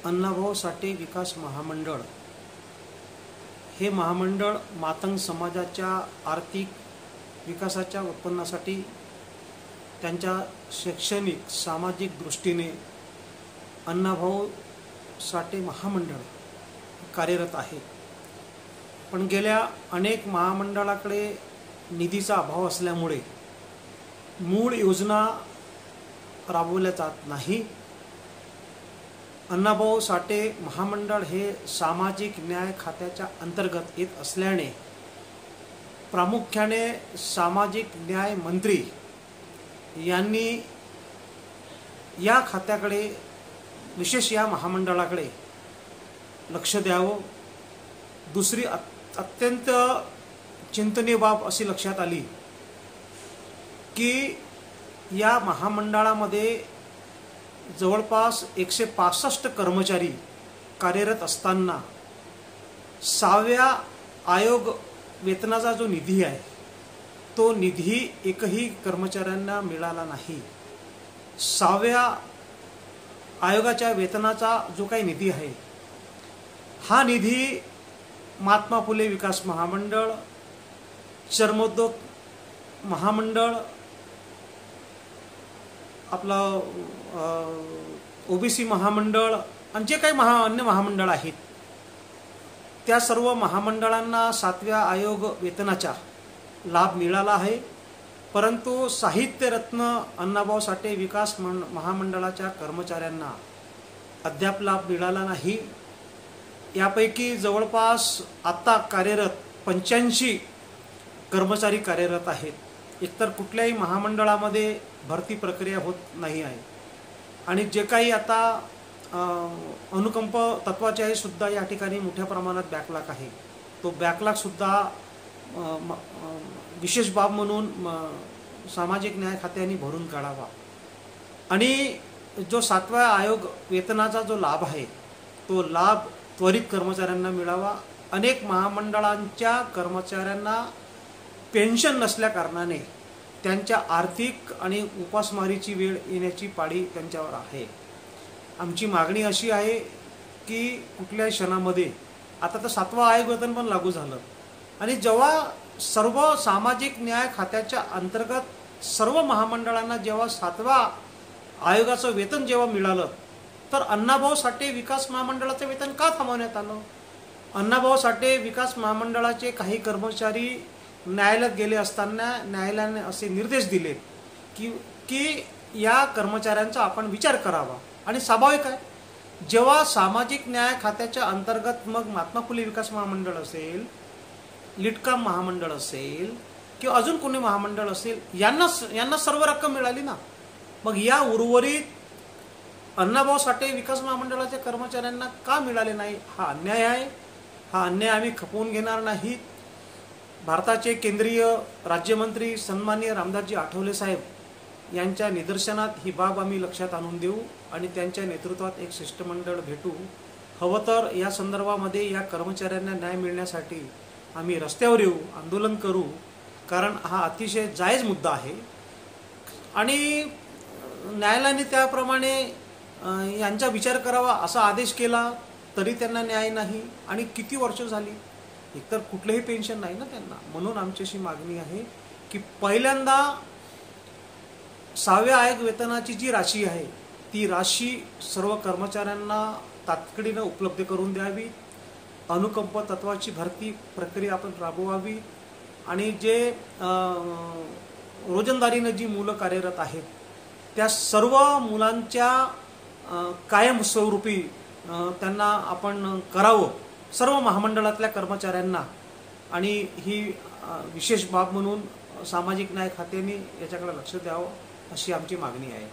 अण्णाभाऊ साठे विकास महामंडळ हे महामंडळ मातंग समाजाच्या आर्थिक विकासाच्या उत्पन्नासाठी त्यांच्या शैक्षणिक सामाजिक दृष्टीने अण्णाभाऊ साठे महामंडळ कार्यरत आहे। पण गेल्या अनेक महामंडळाकडे निधीचा अभाव असल्यामुळे मूळ योजना राबवल्या जात नाही। अण्णाभाऊ साठे महामंडळ हे सामाजिक न्याय खात्याच्या अंतर्गत येत असल्याने प्रामुख्याने सामाजिक न्याय मंत्री यांनी या खात्याकडे विशेष या महामंडळाकडे लक्ष द्यावं। दुसरी अत्यंत चिंतनीय बाब अशी लक्षात आली की या महामंडळामध्ये जवळपास 165 कर्मचारी कार्यरत असताना 6व्या आयोग वेतनाचा जो निधी आहे तो निधी एकही कर्मचाऱ्यांना मिळाला नाही। 6व्या आयोगाच्या वेतनाचा जो काही निधी आहे हा निधी महात्मा फुले विकास महामंडळ, चर्मोद्योग महामंडळ, आपला ओबीसी महामंडळ आणि जे काही अन्य महामंडळ आहेत त्या सर्व महामंडळांना 7व्या आयोग वेतनाचा लाभ मिळाला आहे। परंतु साहित्य रत्न अण्णाभाऊ साठे विकास महामंडळाच्या कर्मचाऱ्यांना अद्याप लाभ मिळाला नाही। यापैकी जवळपास आता कार्यरत 85 कर्मचारी कार्यरत आहेत। एकतर कुठल्याही महामंडळामध्ये भरती प्रक्रिया होत नाही आहे आणि जे काही आता अनुकंप तत्वाचे आहे सुद्धा या ठिकाणी मोठ्या प्रमाणात बॅकलॉग आहे। तो बॅकलॉग सुद्धा विशेष बाब म्हणून सामाजिक न्याय खात्याने भरून काढावा आणि जो 7व्या आयोग वेतनाचा जो लाभ आहे तो लाभ त्वरित कर्मचाऱ्यांना मिळावा। अनेक महामंडळांच्या कर्मचाऱ्यांना पेन्शन नसल्या कारणाने त्यांच्या आर्थिक आणि उपासमारीची वेळ येण्याची पाळी त्यांच्यावर आहे। आमची मागणी अशी आहे की कुठल्याही क्षणामध्ये आता तर 7वा आयोग वेतन पण लागू झालं आणि जेव्हा सर्व सामाजिक न्याय खात्याच्या अंतर्गत सर्व महामंडळांना जेव्हा 7व्या आयोगाचं वेतन जेव्हा मिळालं तर अण्णाभाऊ साठे विकास महामंडळाचं वेतन का थांबवण्यात आलं? अण्णाभाऊ साठे विकास महामंडळाचे काही कर्मचारी न्यायालयात गेले असताना न्यायालयाने असे निर्देश दिले की या कर्मचाऱ्यांचा आपण विचार करावा आणि स्वाभाविक आहे जेव्हा सामाजिक न्याय खात्याच्या अंतर्गत मग महात्मा फुले विकास महामंडळ असेल, लिटकाम महामंडळ असेल किंवा अजून कोणी महामंडळ असेल यांना सर्व रक्कम मिळाली ना। मग या उर्वरित अण्णाभाऊ साठे विकास महामंडळाच्या कर्मचाऱ्यांना का मिळाले नाही हा अन्याय आहे। हा अन्याय आम्ही खपवून घेणार नाहीत। भारताचे केंद्रीय राज्यमंत्री सन्माननीय रामदासजी आठवले साहेब यांच्या निदर्शनात ही बाब आम्ही लक्षात आणून देऊ आणि त्यांच्या नेतृत्वात एक शिष्टमंडळ भेटू। हवं तर या संदर्भामध्ये या कर्मचाऱ्यांना न्याय मिळण्यासाठी आम्ही रस्त्यावर येऊ, आंदोलन करू, कारण हा अतिशय जायज मुद्दा आहे आणि न्यायालयाने त्याप्रमाणे यांचा विचार करावा असा आदेश केला तरी त्यांना न्याय नाही आणि किती वर्ष झाली एकतर कुठलेही पेन्शन नाही ना त्यांना। म्हणून आमची अशी मागणी आहे की पहिल्यांदा 6व्या आयोग वेतनाची जी राशी आहे ती राशी सर्व कर्मचाऱ्यांना तातडीनं उपलब्ध करून द्यावी। अनुकंप तत्वाची भरती प्रक्रिया आपण राबवावी आणि जे रोजंदारीनं जी मुलं कार्यरत आहेत त्या सर्व मुलांच्या कायम स्वरूपी त्यांना आपण करावं सर्व महामंडळातल्या कर्मचाऱ्यांना आणि ही विशेष बाब म्हणून सामाजिक न्याय खात्याने याच्याकडे लक्ष द्यावं अशी आमची मागणी आहे।